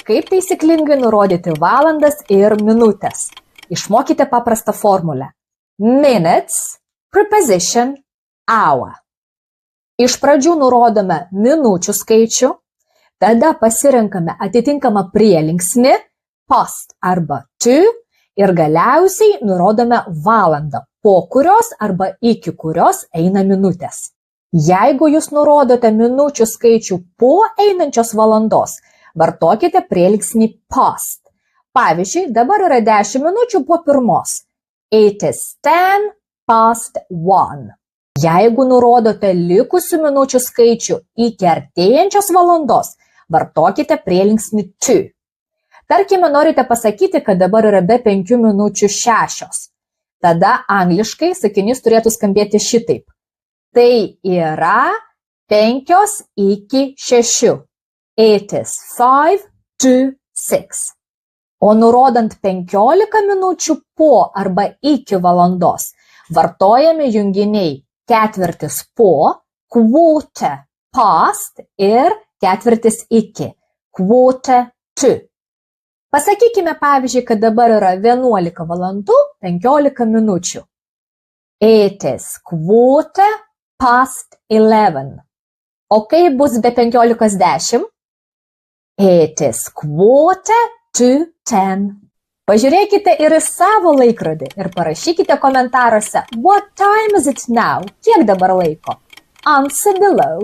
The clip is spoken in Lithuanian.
Kaip taisyklingai nurodyti valandas ir minutės? Išmokite paprastą formulę. Minutes, preposition, hour. Iš pradžių nurodome minučių skaičių, tada pasirenkame atitinkamą prielinksnį, past arba to, ir galiausiai nurodome valandą, po kurios arba iki kurios eina minutės. Jeigu jūs nurodote minučių skaičių po einančios valandos, vartokite prielinksnį past. Pavyzdžiui, dabar yra 10 minučių po pirmos. It is 10 past 1. Jeigu nurodote likusių minučių skaičių iki artėjančios valandos, vartokite prielinksnį to. Tarkime, norite pasakyti, kad dabar yra be 5 minučių 6. Tada angliškai sakinys turėtų skambėti šitaip. Tai yra 5 iki 6. It is 5 to 6. O nurodant 15 minučių po arba iki valandos, vartojami junginiai ketvirtis po, quarter past ir ketvirtis iki, quarter to. Pasakykime, pavyzdžiui, kad dabar yra 11 valandų 15 minučių. It is quarter past 11. O kaip bus be 15:10? It is quarter to 10. Pažiūrėkite ir į savo laikrodį ir parašykite komentaruose, what time is it now? Kiek dabar laiko? Answer below.